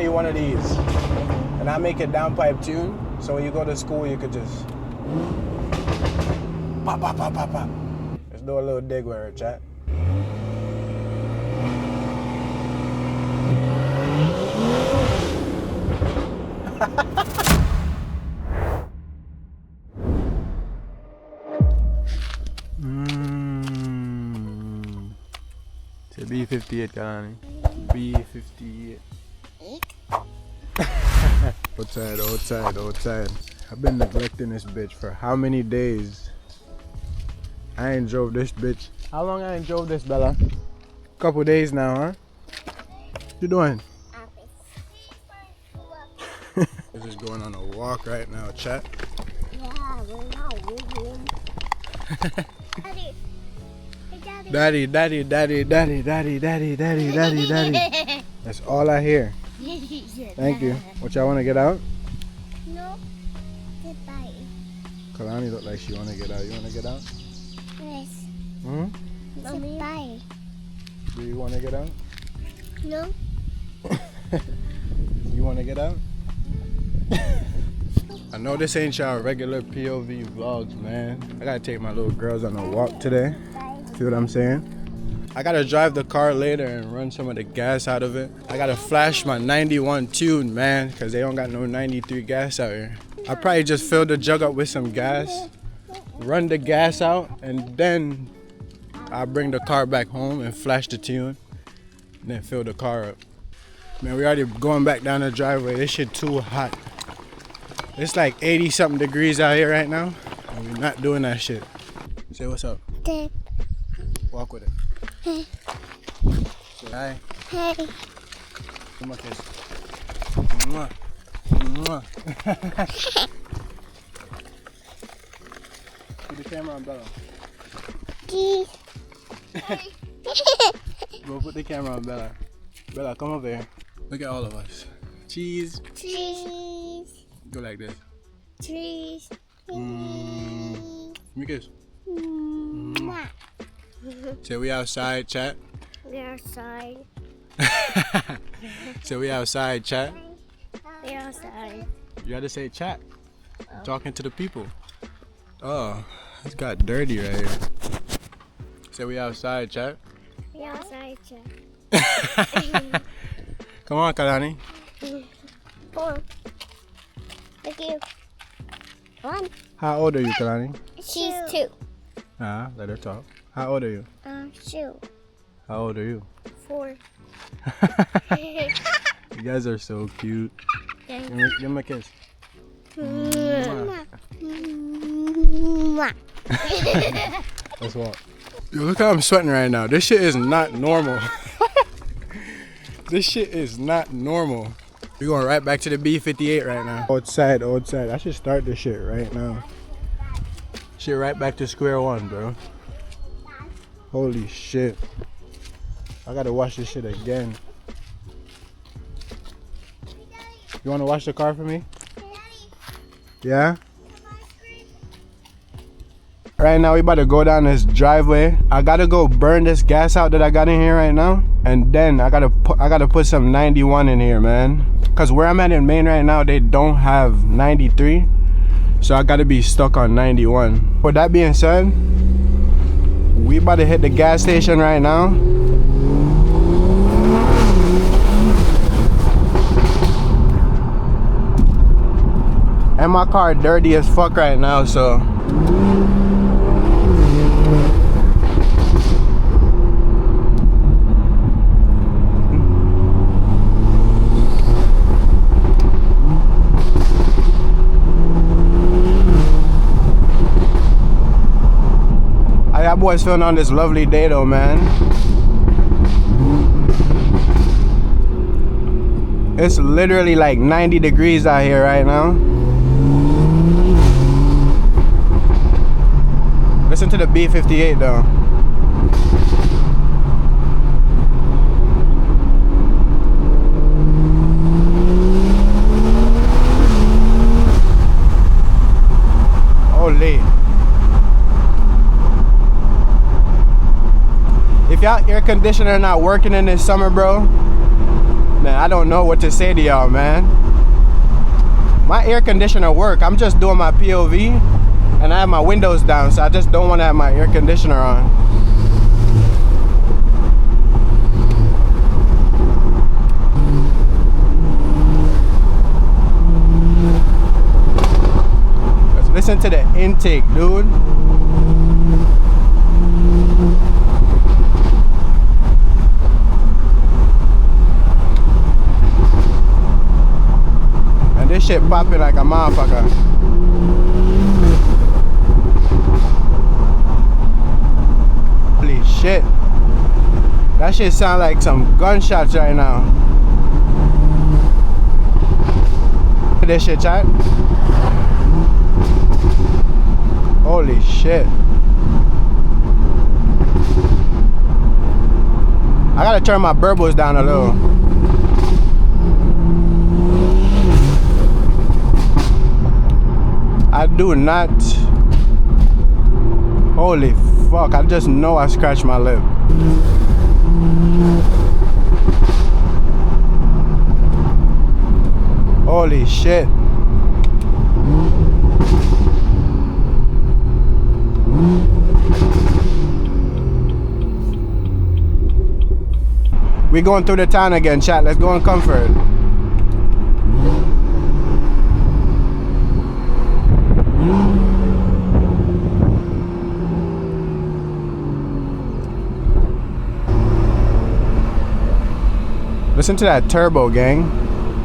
you one of these. And I make it downpipe tune, so when you go to school, you could just pop, pop, pop, pop, pop. Let's do a little dig with her, chat. It's a B58, Kalani. B58. Outside. I've been neglecting this bitch for how many days? I ain't drove this bitch. How long I ain't drove this, Bella? Couple days now, huh? What you doing? We're just going on a walk right now, chat. Yeah, we're not moving. Daddy. That's all I hear. Thank you. What y'all want to get out? No, goodbye. Kalani look like she want to get out. You want to get out? Yes. Goodbye. Do you want to get out? No. You want to get out? I know this ain't y'all regular POV vlogs, man. I gotta take my little girls on a walk today. Feel what I'm saying? I gotta drive the car later and run some of the gas out of it. I gotta flash my 91 tune, man, because they don't got no 93 gas out here. I probably just fill the jug up with some gas, run the gas out, and then I bring the car back home and flash the tune, and then fill the car up. Man, we already going back down the driveway. This shit too hot. It's like 80 something degrees out here right now, and we're not doing that shit. Say what's up. Dip. Walk with it. Hey. Say hi. Hey. Give me a kiss. Mwah. Mwah. Put the camera on Bella. Cheese. Go put the camera on Bella. Bella, come over here. Look at all of us. Cheese. Cheese. Go like this. Cheese. Give me a kiss. Mwah. Say we outside, chat. We're outside. Say we outside, chat. We're outside. You gotta say chat. I'm talking to the people. Oh, it's got dirty right here. Say we outside, chat. We're outside, chat. Come on, Kalani. Come on. Thank you. Come on. How old are you, Kalani? She's 2. Let her talk. How old are you? 2. How old are you? 4. You guys are so cute. Thank Give me a kiss. Mwah. Let's walk. Yo, look how I'm sweating right now. This shit is not normal. This shit is not normal. We're going right back to the B58 right now. Outside. I should start this shit right now. Shit right back to square one, bro. Holy shit. I gotta wash this shit again. You wanna wash the car for me? Yeah? Right now we about to go down this driveway. I gotta go burn this gas out that I got in here right now. And then I gotta put some 91 in here, man. Cause where I'm at in Maine right now, they don't have 93. So I gotta be stuck on 91. With that being said, we about to hit the gas station right now. And my car dirty as fuck right now, so. That boy's feeling on this lovely day though, man. It's literally like 90 degrees out here right now. Listen to the B58 though. Holy. If y'all air conditioner not working in this summer, bro, Man, I don't know what to say to y'all, man. My air conditioner work. I'm just doing my POV and I have my windows down, so I just don't want to have my air conditioner on. Let's listen to the intake, dude. This shit popping like a motherfucker. Holy shit. That shit sound like some gunshots right now. Look at this shit, chat. Holy shit. I gotta turn my burbles down a little. I do not. Holy fuck, I just know I scratched my lip. Holy shit. We going through the town again, chat. Let's go in comfort. Listen to that turbo, gang.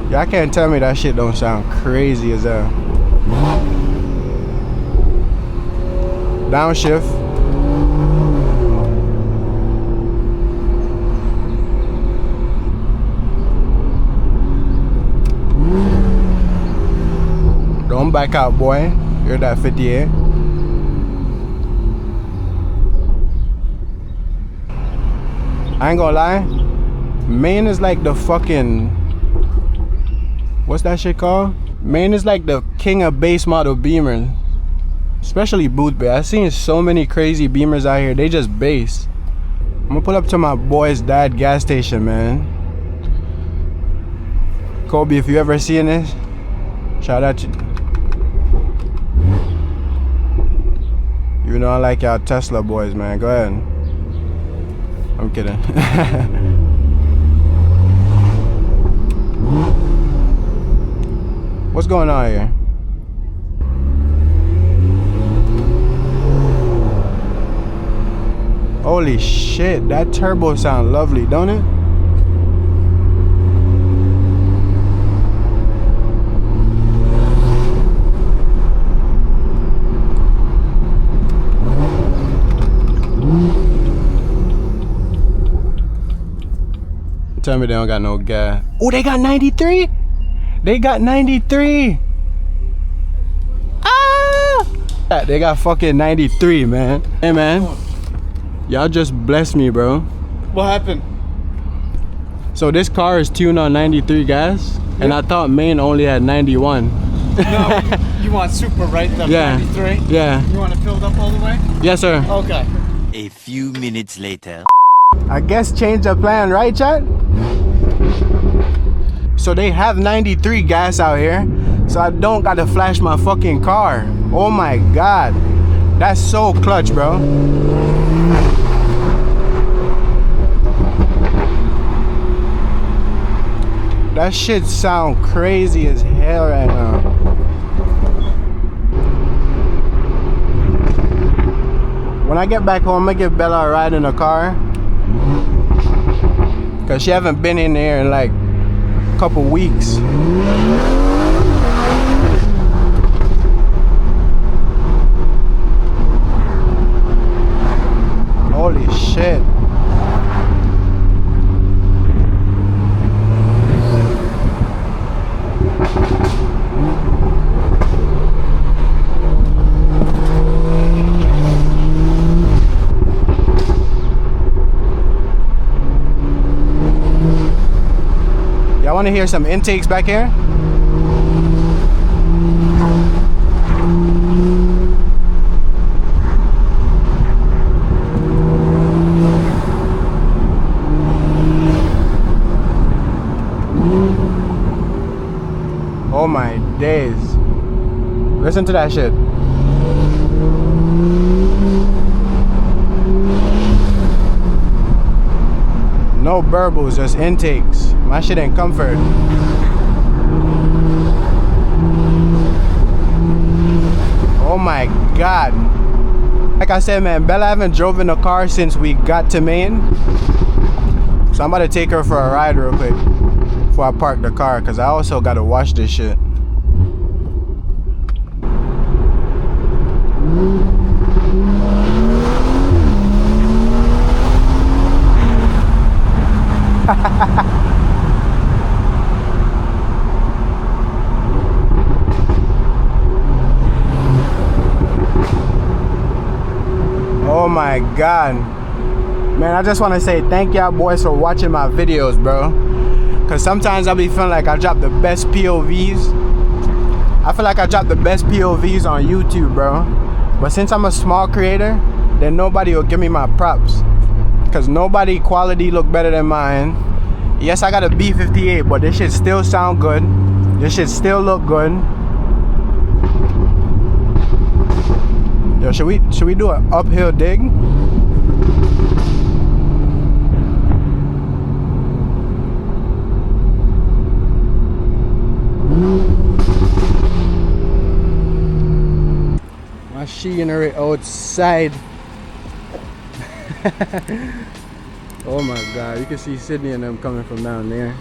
Y'all can't tell me that shit don't sound crazy as hell. Downshift. Don't back out, boy. You're that 58. I ain't gonna lie. Maine is like the fucking, what's that shit called? Maine is like the king of base model Beamers, especially boot bay. I've seen so many crazy Beamers out here. They just base. I'm gonna pull up to my boy's dad gas station, man. Kobe, if you ever seeing this, shout out to you. You know I like y'all Tesla boys, man. Go ahead. I'm kidding. What's going on here? Holy shit, that turbo sound lovely, don't it? Tell me they don't got no gas. Oh, they got 93? They got 93. Ah! They got fucking 93, man. Hey, man. Y'all just blessed me, bro. What happened? So this car is tuned on 93 gas, and I thought Maine only had 91. No, you want super, right? The Yeah. 93? Yeah. You want it filled up all the way? Yes, sir. Okay. A few minutes later. I guess change the plan, right, chat? So they have 93 gas out here, so I don't gotta flash my fucking car. Oh my god, that's so clutch, bro. That shit sound crazy as hell right now. When I get back home, I'm gonna give Bella a ride in the car, cause she haven't been in there in like a couple weeks. Holy shit. Y'all want to hear some intakes back here? Oh my days. Listen to that shit. No burbles, just intakes. My shit in comfort. Oh my God. Like I said, man, Bella haven't drove in a car since we got to Maine. So I'm about to take her for a ride real quick before I park the car, because I also got to wash this shit. Oh my God, man, I just want to say thank y'all boys for watching my videos, bro, because sometimes I be feeling like I drop the best POVs. I feel like I drop the best POVs on YouTube, bro, but since I'm a small creator, then nobody will give me my props, because nobody quality look better than mine. Yes, I got a B58, but this shit still sound good. This shit still look good. Yo, should we do an uphill dig? Machinery outside. Oh my God, you can see Sydney and them coming from down there.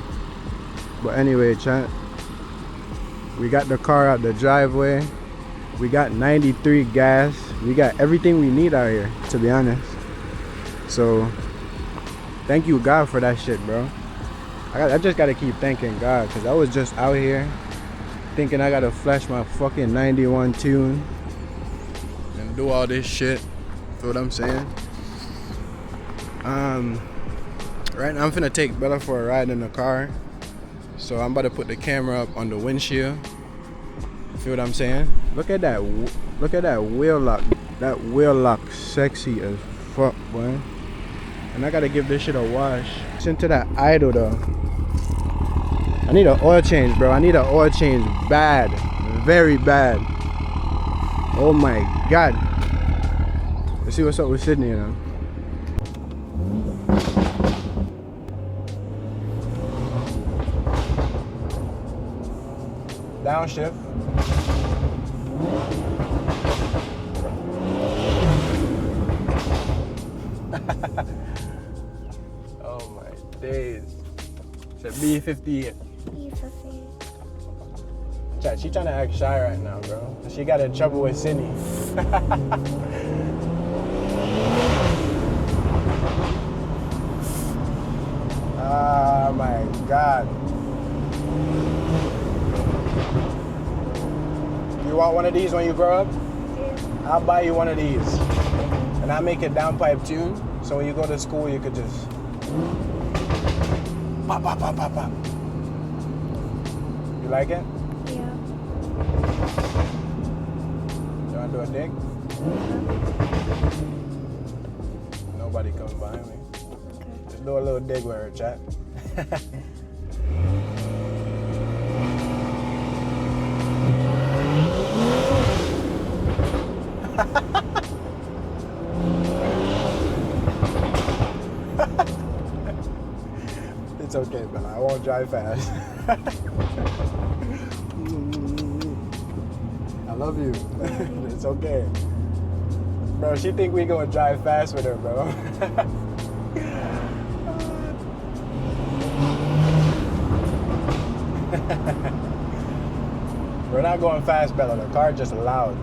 But anyway, chat, we got the car out the driveway. We got 93 gas. We got everything we need out here, to be honest. So thank you God for that shit, bro. I just gotta keep thanking God, because I was just out here thinking I gotta flash my fucking 91 tune and do all this shit. Feel what I'm saying? Right now I'm finna take Bella for a ride in the car. So I'm about to put the camera up on the windshield. Feel what I'm saying? Look at that wheel lock. That wheel lock sexy as fuck, boy. And I gotta give this shit a wash. Listen to that idle though. I need an oil change, bro. I need an oil change bad. Very bad. Oh my God. Let's see what's up with Sydney now. Downshift. Oh my days. It's a B58. B58. Chat, she trying to act shy right now, bro. She got in trouble with Sydney. Oh my God. You want one of these when you grow up? Yeah. I'll buy you one of these. And I'll make a downpipe tune, so when you go to school, you could just pop, pop, pop, pop, pop. You like it? Yeah. You want to do a dig? Nobody coming behind me. Okay. Just do a little dig with her, chat. It's okay, Bella. I won't drive fast. I love you. It's okay. Bro, she think we gonna drive fast with her, bro. We're not going fast, Bella. The car just loud.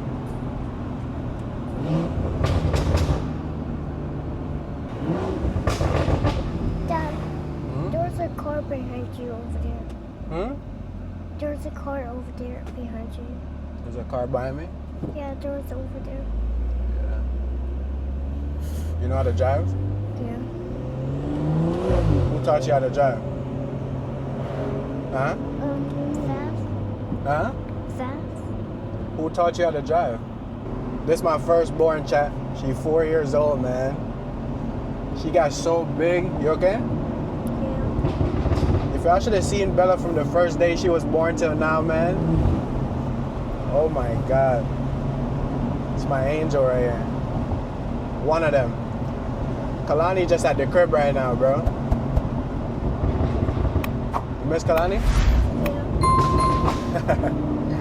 Dad, there's a car behind you over there. Hmm? There's a car over there behind you. There's a car behind me? Yeah, there's over there. Yeah. You know how to drive? Yeah. Who taught you how to drive? Huh? Fast. Huh? Fast. Who taught you how to drive? This is my firstborn, chat. She 4 years old, man. She got so big. You okay? Yeah. If If y'all should have seen Bella from the first day she was born till now, man. Oh my God. It's my angel right here. One of them. Kalani just at the crib right now, bro. You miss Kalani? Yeah.